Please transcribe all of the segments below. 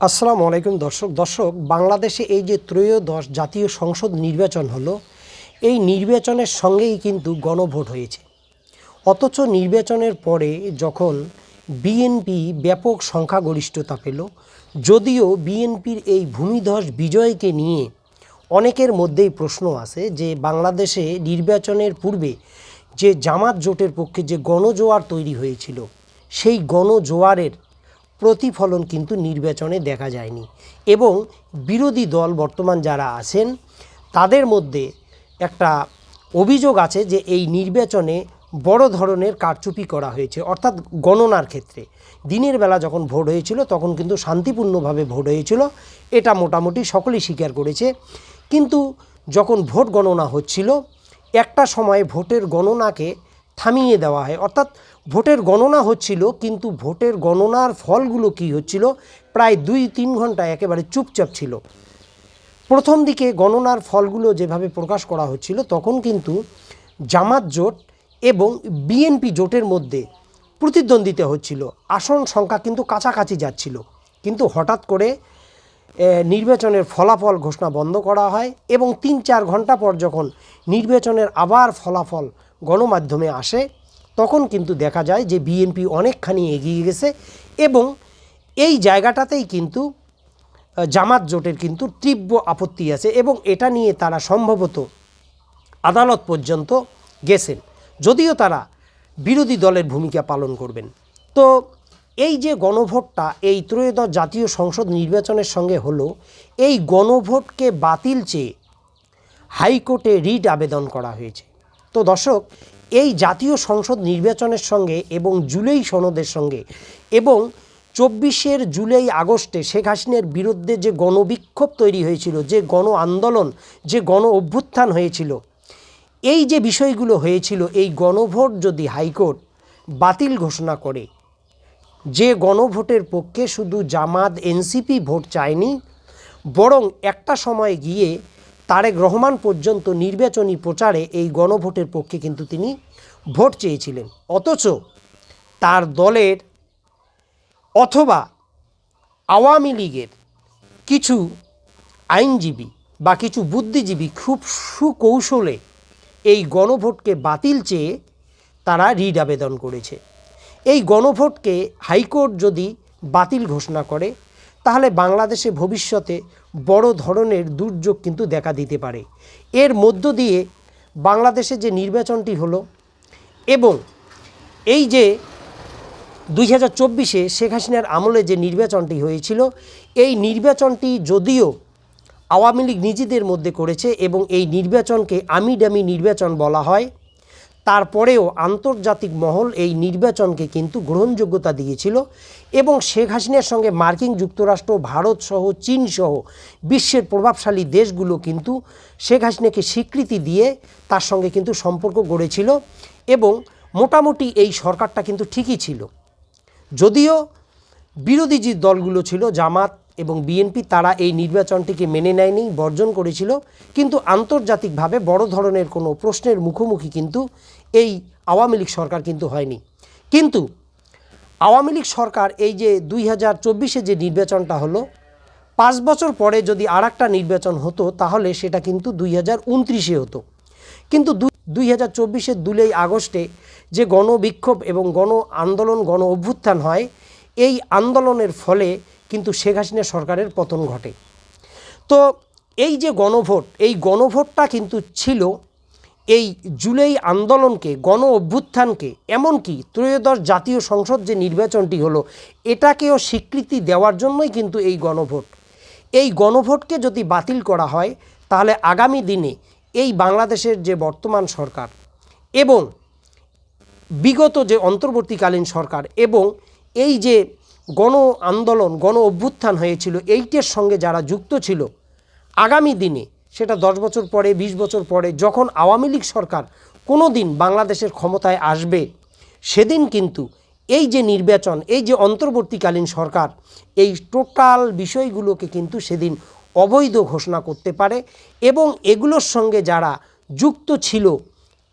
আসসালামু আলাইকুম দর্শক বাংলাদেশে এই যে ত্রয়োদশ জাতীয় সংসদ নির্বাচন হলো, এই নির্বাচনের সঙ্গেই কিন্তু গণভোট হয়েছে। অথচ নির্বাচনের পরে যখন বিএনপি ব্যাপক সংখ্যাগরিষ্ঠতা পেল, যদিও বিএনপির এই ভূমিধস বিজয়কে নিয়ে অনেকের মধ্যেই প্রশ্ন আছে যে বাংলাদেশে নির্বাচনের পূর্বে যে জামাত জোটের পক্ষে যে গণজোয়ার তৈরি হয়েছিল, সেই গণজোয়ারের প্রতিফলন কিন্তু নির্বাচনে দেখা যায়নি। এবং বিরোধী দল বর্তমান যারা আছেন তাদের মধ্যে একটা অভিযোগ আছে যে এই নির্বাচনে বড় ধরনের কারচুপি করা হয়েছে, অর্থাৎ গণনার ক্ষেত্রে। দিনের বেলা যখন ভোট হয়েছিল তখন কিন্তু শান্তিপূর্ণভাবে ভোট হয়েছিল, এটা মোটামুটি সকলেই স্বীকার করেছে। কিন্তু যখন ভোট গণনা হচ্ছিল, একটা সময়ে ভোটের গণনাকে থামিয়ে দেওয়া হয়, অর্থাৎ ভোটের গণনা হচ্ছিল কিন্তু ভোটের গণনার ফলগুলো কী হচ্ছিল, প্রায় 2-3 ঘন্টা একেবারে চুপচাপ ছিল। প্রথম দিকে গণনার ফলগুলো যেভাবে প্রকাশ করা হচ্ছিল তখন কিন্তু জামাত জোট এবং বিএনপি জোটের মধ্যে প্রতিদ্বন্দ্বিতা হচ্ছিল, আসন সংখ্যা কিন্তু কাছাকাছি যাচ্ছিল। কিন্তু হঠাৎ করে নির্বাচনের ফলাফল ঘোষণা বন্ধ করা হয় এবং 3-4 ঘন্টা পর যখন নির্বাচনের আবার ফলাফল গণমাধ্যমে আসে, তখন কিন্তু দেখা যায় যে বিএনপি অনেকখানি এগিয়ে গেছে। এবং এই জায়গাটাতেই কিন্তু জামাত জোটের কিন্তু তীব্র আপত্তি আছে এবং এটা নিয়ে তারা সম্ভবত আদালত পর্যন্ত গেছেন, যদিও তারা বিরোধী দলের ভূমিকা পালন করবেন। তো এই যে গণভোটটা এই ত্রয়োদশ জাতীয় সংসদ নির্বাচনের সঙ্গে হলো, এই গণভোটকে বাতিল চেয়ে হাইকোর্টে রিট আবেদন করা হয়েছে। তো দর্শক, এই জাতীয় সংসদ নির্বাচনের সঙ্গে এবং জুলাই সনদের সঙ্গে এবং 24 জুলাই আগস্টে শেখ হাসিনার বিরুদ্ধে যে গণবিক্ষোভ তৈরি হয়েছিল, যে গণ আন্দোলন, যে গণ অভ্যুত্থান হয়েছিল, এই যে বিষয়গুলো হয়েছিল, এই গণভোট যদি হাইকোর্ট বাতিল ঘোষণা করে, যে গণভোটের পক্ষে শুধু জামাত এনসিপি ভোট চায়নি, বরং একটা সময় গিয়ে তারেক রহমান পর্যন্ত নির্বাচনী প্রচারে এই গণভোটের পক্ষে কিন্তু তিনি ভোট চেয়েছিলেন। অথচ তার দলের অথবা আওয়ামী লীগের কিছু আইনজীবী বা কিছু বুদ্ধিজীবী খুব সুকৌশলে এই গণভোটকে বাতিল চেয়ে তারা রিট আবেদন করেছে। এই গণভোটকে হাইকোর্ট যদি বাতিল ঘোষণা করে, তাহলে বাংলাদেশে ভবিষ্যতে বড় ধরনের দুর্যোগ কিন্তু দেখা দিতে পারে। এর মধ্য দিয়ে বাংলাদেশে যে নির্বাচনটি হলো এবং এই যে 2024-এ শেখ হাসিনার আমলে যে নির্বাচনটি হয়েছিল, এই নির্বাচনটি যদিও আওয়ামী লীগ নিজেদের মধ্যে করেছে এবং এই নির্বাচনকে আমিডামি নির্বাচন বলা হয়, তারপরেও আন্তর্জাতিক মহল এই নির্বাচনকে কিন্তু গ্রহণযোগ্যতা দিয়েছিল এবং শেখ হাসিনার সঙ্গে মার্কিন যুক্তরাষ্ট্র, ভারত সহ, চীন সহ বিশ্বের প্রভাবশালী দেশগুলো কিন্তু শেখ হাসিনাকে স্বীকৃতি দিয়ে তার সঙ্গে কিন্তু সম্পর্ক গড়েছিল এবং মোটামুটি এই সরকারটা কিন্তু ঠিকই ছিল। যদিও বিরোধী যে দলগুলো ছিল জামাত এবং বিএনপি, তারা এই নির্বাচনটিকে মেনে নেয়নি, বর্জন করেছিল, কিন্তু আন্তর্জাতিকভাবে বড় ধরনের কোনো প্রশ্নের মুখোমুখি কিন্তু এই আওয়ামী লীগ সরকার কিন্তু হয়নি। কিন্তু আওয়ামী লীগ সরকার এই যে 2024-এ যে নির্বাচনটা হলো, 5 বছর পরে যদি আর একটা নির্বাচন হতো তাহলে সেটা কিন্তু 2029-এ হতো। কিন্তু 2024-এর 2 আগস্টে যে গণবিক্ষোভ এবং গণ আন্দোলন, গণ অভ্যুত্থান হয়, এই আন্দোলনের ফলে কিন্তু শেখ হাসিনা সরকারের পতন ঘটে। তো এই যে গণভোট, এই গণভোটটা কিন্তু ছিল এই জুলাই আন্দোলনকে, গণ অভ্যুত্থানকে, এমনকি ত্রয়োদশ জাতীয় সংসদ যে নির্বাচনটি হলো, এটাকেও স্বীকৃতি দেওয়ার জন্যই কিন্তু এই গণভোট। এই গণভোটকে যদি বাতিল করা হয়, তাহলে আগামী দিনে এই বাংলাদেশের যে বর্তমান সরকার এবং বিগত যে অন্তর্বর্তীকালীন সরকার এবং এই যে গণ আন্দোলন, গণ অভ্যুত্থান হয়েছিল, এইটার সঙ্গে যারা যুক্ত ছিল, আগামী দিনে সেটা 10 বছর পরে, 20 বছর পরে যখন আওয়ামী লীগ সরকার কোনো দিন বাংলাদেশের ক্ষমতায় আসবে, সেদিন কিন্তু এই যে নির্বাচন, এই যে অন্তর্বর্তীকালীন সরকার, এই টোটাল বিষয়গুলোকে কিন্তু সেদিন অবৈধ ঘোষণা করতে পারে এবং এগুলোর সঙ্গে যারা যুক্ত ছিল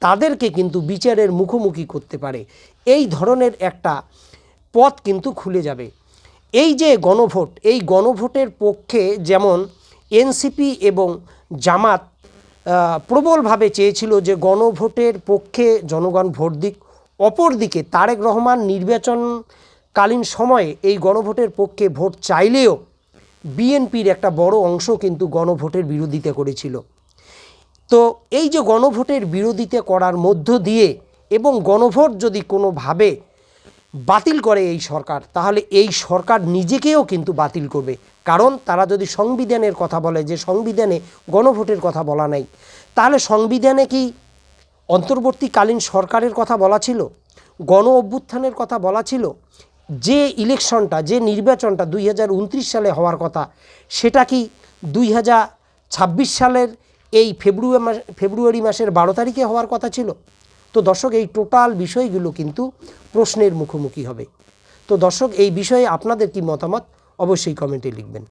তাদেরকে কিন্তু বিচারের মুখোমুখি করতে পারে। এই ধরনের একটা পথ কিন্তু খুলে যাবে। এই যে গণভোট, এই গণভোটের পক্ষে যেমন এনসিপি এবং জামাত প্রবলভাবে চেয়েছিল যে গণভোটের পক্ষে জনগণ ভোট দিক, অপরদিকে তারেক রহমান নির্বাচনকালীন সময়ে এই গণভোটের পক্ষে ভোট চাইলেও বিএনপির একটা বড় অংশ কিন্তু গণভোটের বিরোধিতা করেছিল। তো এই যে গণভোটের বিরোধিতা করার মধ্য দিয়ে এবং গণভোট যদি কোনোভাবে বাতিল করে এই সরকার, তাহলে এই সরকার নিজেকেও কিন্তু বাতিল করবে। কারণ তারা যদি সংবিধানের কথা বলে যে সংবিধানে গণভোটের কথা বলা নাই, তাহলে সংবিধানে কি অন্তর্বর্তীকালীন সরকারের কথা বলা ছিল, গণ অভ্যুত্থানের কথা বলা ছিল? যে ইলেকশনটা, যে নির্বাচনটা 2029 সালে হওয়ার কথা, সেটা কি 2026 সালের এই ফেব্রুয়ারি মাসের 12 তারিখে হওয়ার কথা ছিল? তো দর্শক, এই টোটাল বিষয়গুলো কিন্তু প্রশ্নের মুখোমুখি হবে। তো দর্শক, এই বিষয়ে আপনাদের কি মতামত অবশ্যই কমেন্টে লিখবেন।